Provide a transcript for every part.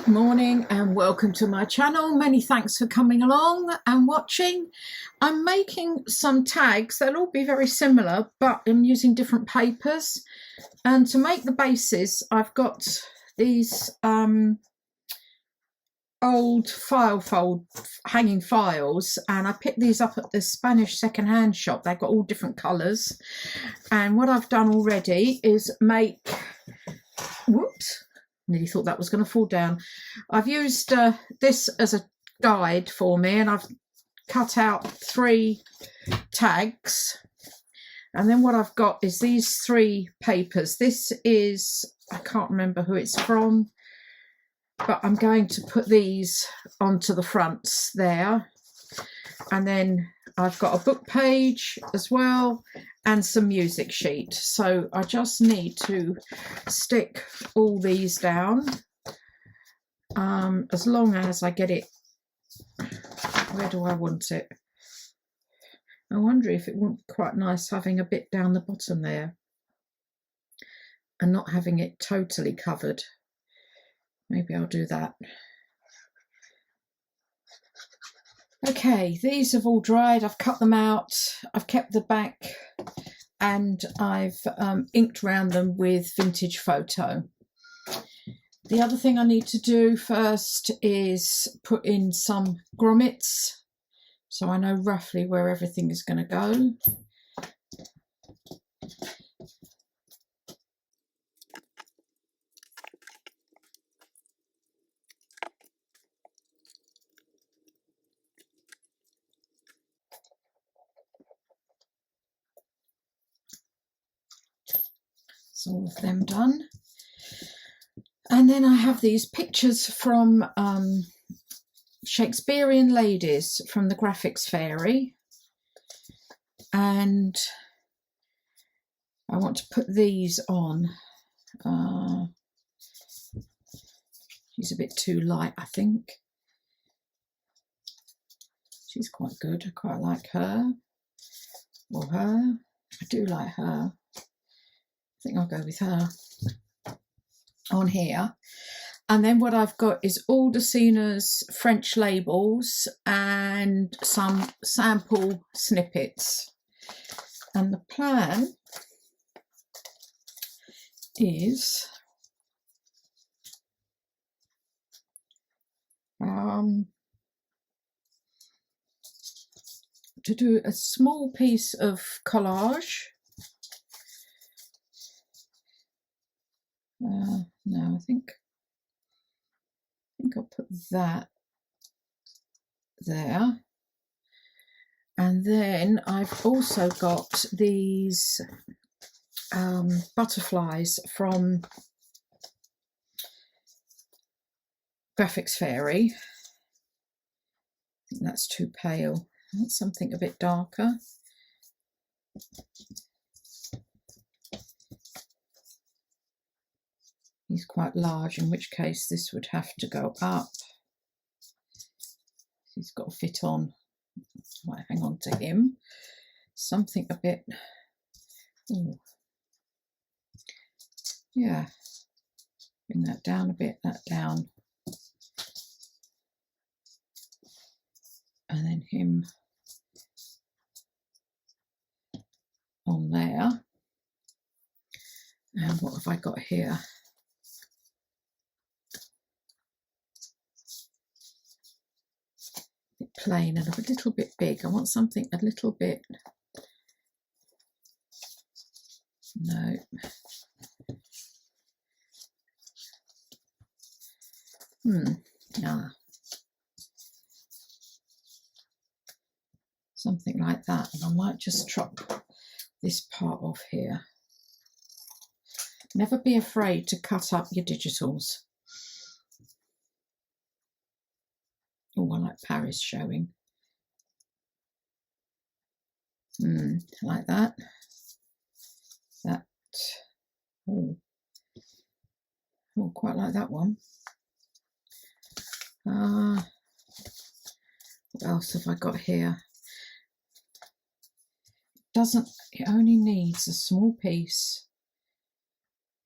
Good morning and welcome to my channel. Many thanks for coming along and watching. I'm making some tags. They'll all be very similar, but I'm using different papers. And to make the bases, I've got these old hanging files, and I picked these up at the Spanish second-hand shop. They've got all different colours. And what I've done already is make, whoops, nearly thought that was going to fall down. I've used this as a guide for me, and I've cut out 3 tags. And then what I've got is these 3 papers. This is, I can't remember who it's from, but I'm going to put these onto the fronts there. And then I've got a book page as well and some music sheet. So I just need to stick all these down as long as I get it. Where do I want it? I wonder if it wouldn't be quite nice having a bit down the bottom there and not having it totally covered. Maybe I'll do that. Okay, these have all dried. I've cut them out. I've kept the back, and I've inked around them with vintage photo. The other thing I need to do first is put in some grommets, so I know roughly where everything is going to go. So all of them done. And then I have these pictures from Shakespearean ladies from the Graphics Fairy, and I want to put these on. She's a bit too light, I think. She's quite good. I quite like her, or her. I do like her. I think I'll go with her on here. And then what I've got is Aldersiner's French labels and some sample snippets. And the plan is to do a small piece of collage. No, I think I'll put that there. And then I've also got these butterflies from Graphics Fairy. I think that's too pale. I want something a bit darker. He's quite large, in which case this would have to go up. He's got to fit on. I might hang on to him. Something a bit, ooh. Yeah, bring that down a bit, that down. And then him on there. And what have I got here? Plain and a little bit big. I want something a little bit, no, something like that. And I might just chop this part off here. Never be afraid to cut up your digitals. Oh, I like Paris showing. Like that. That. Oh, quite like that one. What else have I got here? It only needs a small piece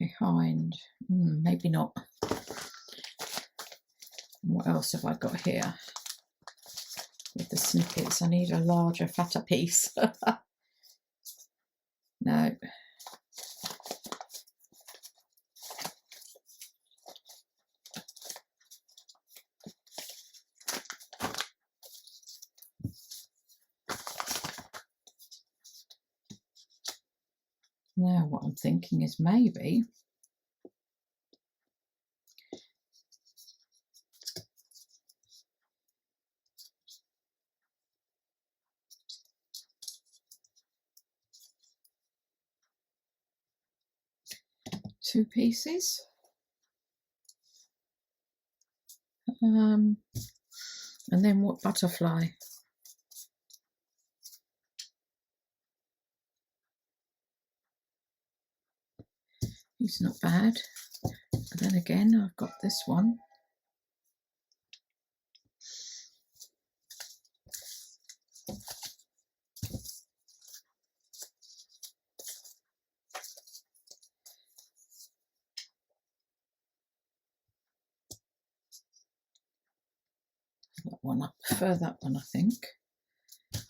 behind. Maybe not. What else have I got here? With the snippets, I need a larger, fatter piece. No. Now what I'm thinking is maybe two pieces. And then what butterfly? He's not bad. And then again, I've got this one. That one, I prefer that one, I think. I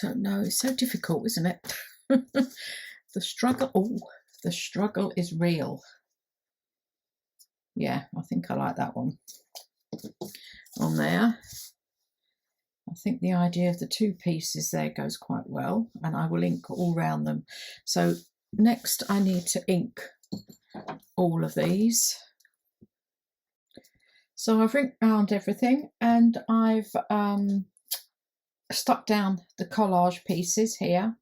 don't know, it's so difficult, isn't it? The struggle is real. Yeah, I think I like that one on there. I think the idea of the two pieces there goes quite well, and I will ink all round them. So next I need to ink all of these. So I've inked round everything, and I've stuck down the collage pieces here.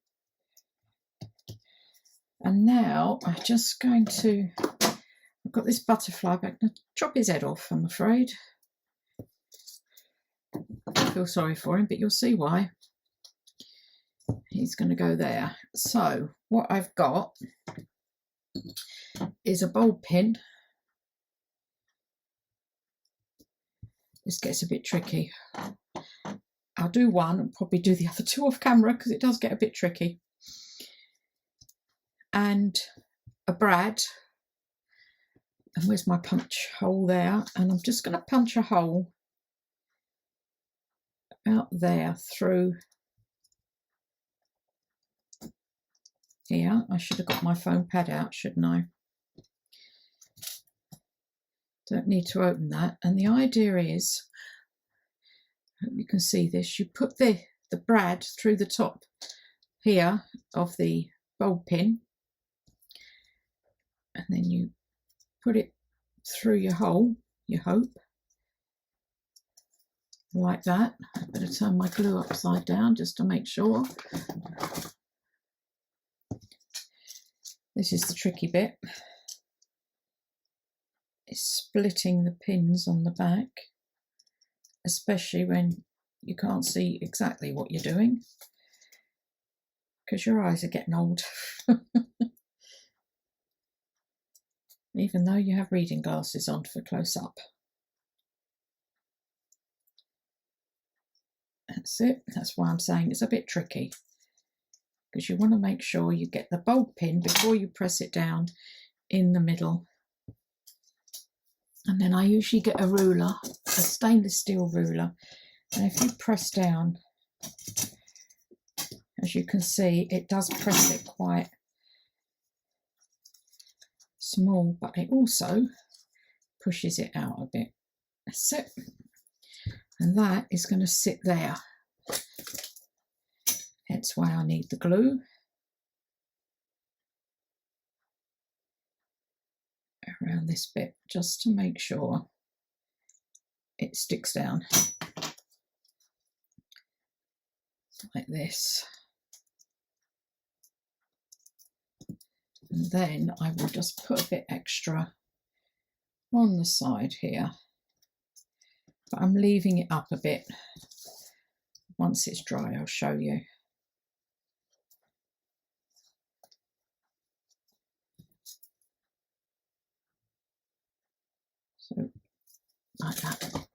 And now I'm just going to, I've got this butterfly, but I'm going to chop his head off, I'm afraid. I feel sorry for him, but you'll see why. He's going to go there. So what I've got is a bulb pin. This gets a bit tricky. I'll do one and probably do the other two off camera because it does get a bit tricky. And a brad. And where's my punch hole there? And I'm just going to punch a hole out there through here. I should have got my foam pad out, shouldn't I? Don't need to open that. And the idea is, I hope you can see this, you put the brad through the top here of the bulb pin, and then you put it through your hole, you hope, like that. I better turn my glue upside down just to make sure. This is the tricky bit. It's splitting the pins on the back, especially when you can't see exactly what you're doing because your eyes are getting old. Even though you have reading glasses on for close up. That's it. That's why I'm saying it's a bit tricky, because you want to make sure you get the bulb pin before you press it down in the middle. And then I usually get a ruler, a stainless steel ruler, and if you press down, as you can see, it does press it quite small, but it also pushes it out a bit. That's it. And that is going to sit there. That's why I need the glue. Around this bit, just to make sure it sticks down. Like this. And then I will just put a bit extra on the side here. But I'm leaving it up a bit. Once it's dry, I'll show you. So, like that.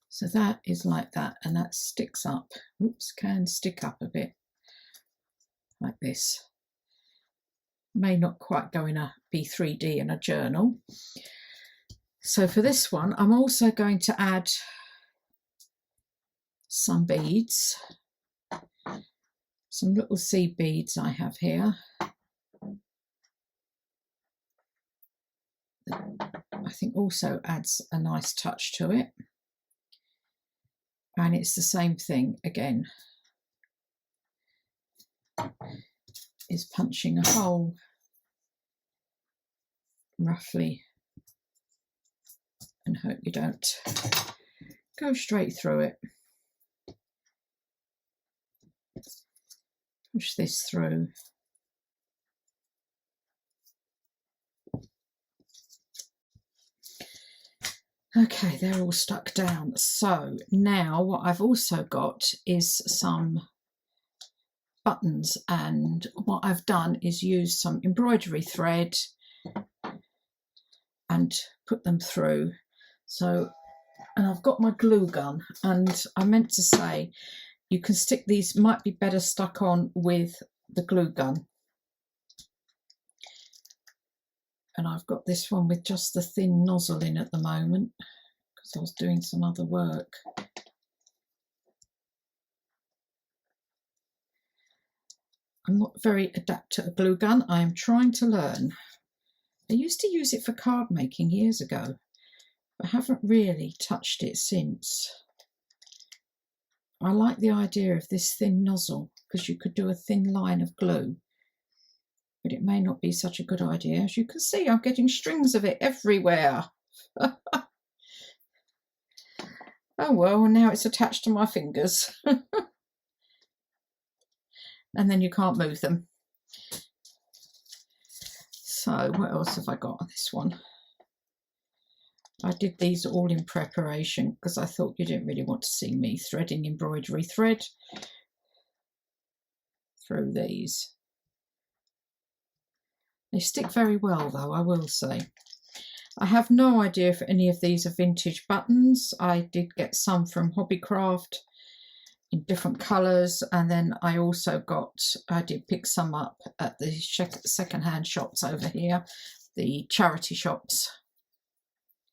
So that is like that, and that sticks up. Oops, can stick up a bit. Like this. May not quite go in a B3D in a journal, So for this one, I'm also going to add some beads, some little seed beads I have here. I think also adds a nice touch to it. And it's the same thing again. Is punching a hole roughly, and hope you don't go straight through it. Push this through. Okay, they're all stuck down. So now what I've also got is some buttons, and what I've done is use some embroidery thread and put them through. So, and I've got my glue gun, and I meant to say you can stick these, might be better stuck on with the glue gun. And I've got this one with just the thin nozzle in at the moment because I was doing some other work. I'm not very adept at a glue gun. I am trying to learn. I used to use it for card making years ago, but haven't really touched it since. I like the idea of this thin nozzle because you could do a thin line of glue, but it may not be such a good idea. As you can see, I'm getting strings of it everywhere. Oh well, now it's attached to my fingers. And then you can't move them. So what else have I got on this one? I did these all in preparation because I thought you didn't really want to see me threading embroidery thread through these. They stick very well though, I will say. I have no idea if any of these are vintage buttons. I did get some from Hobbycraft in different colours, and then I also I did pick some up at the second-hand shops over here, the charity shops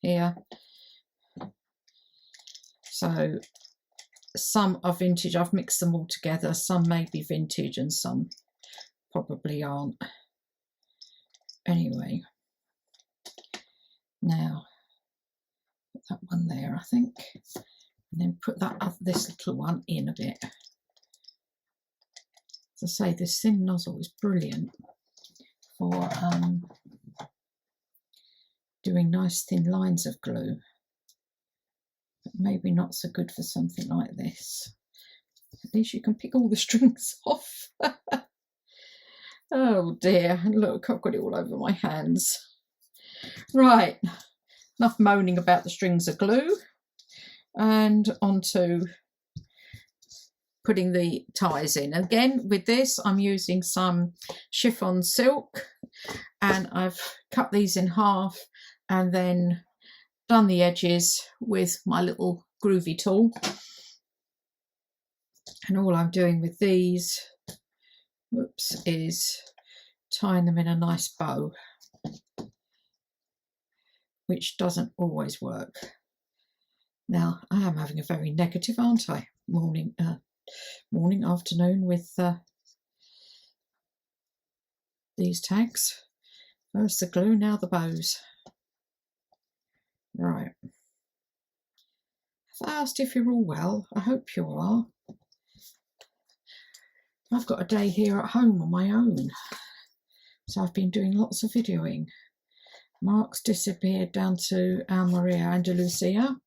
here. So some are vintage. I've mixed them all together. Some may be vintage and some probably aren't. Anyway, now put that one there, I think, and then put this little one in a bit. As I say, this thin nozzle is brilliant for doing nice thin lines of glue, but maybe not so good for something like this. At least you can pick all the strings off. Oh dear, and look, I've got it all over my hands. Right, enough moaning about the strings of glue, and on to putting the ties in. Again, with this, I'm using some chiffon silk, and I've cut these in half and then done the edges with my little groovy tool. And all I'm doing with these, whoops, is tying them in a nice bow, which doesn't always work. Now, I am having a very negative, aren't I? Morning, afternoon with these tags. First the glue, now the bows. Right. I've asked if you're all well. I hope you are. I've got a day here at home on my own, so I've been doing lots of videoing. Mark's disappeared down to Almeria, Andalusia.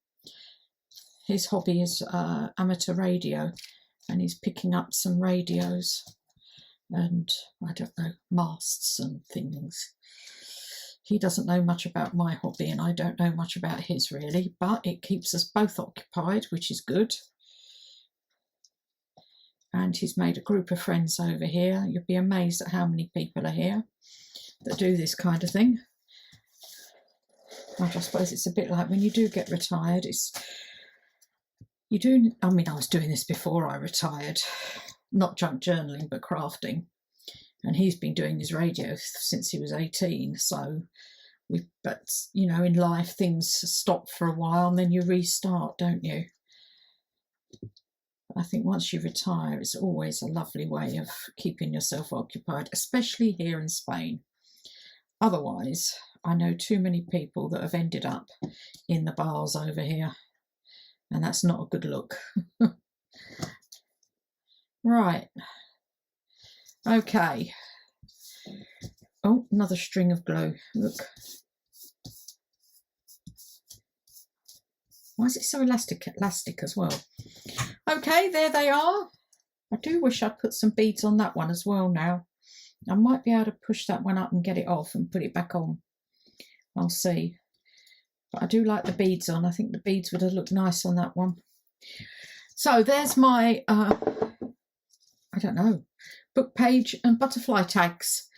His hobby is amateur radio, and he's picking up some radios and, I don't know, masts and things. He doesn't know much about my hobby, and I don't know much about his really, but it keeps us both occupied, which is good. And he's made a group of friends over here. You'd be amazed at how many people are here that do this kind of thing. I suppose it's a bit like when you do get retired, I mean, I was doing this before I retired, not junk journaling, but crafting. And he's been doing his radio since he was 18. So But you know, in life things stop for a while and then you restart, don't you? I think once you retire, it's always a lovely way of keeping yourself occupied, especially here in Spain. Otherwise, I know too many people that have ended up in the bars over here, and that's not a good look. Right. Okay. Oh, another string of glue. Look. Why is it so elastic as well? Okay, there they are. I do wish I'd put some beads on that one as well now. I might be able to push that one up and get it off and put it back on. I'll see. But I do like the beads on. I think the beads would have looked nice on that one. So there's my, I don't know, book page and butterfly tags.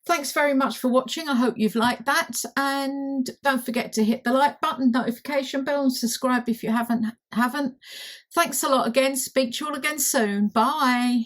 Thanks very much for watching. I hope you've liked that, and don't forget to hit the like button, notification bell, and subscribe if you haven't. Thanks a lot again. Speak to you all again soon. Bye.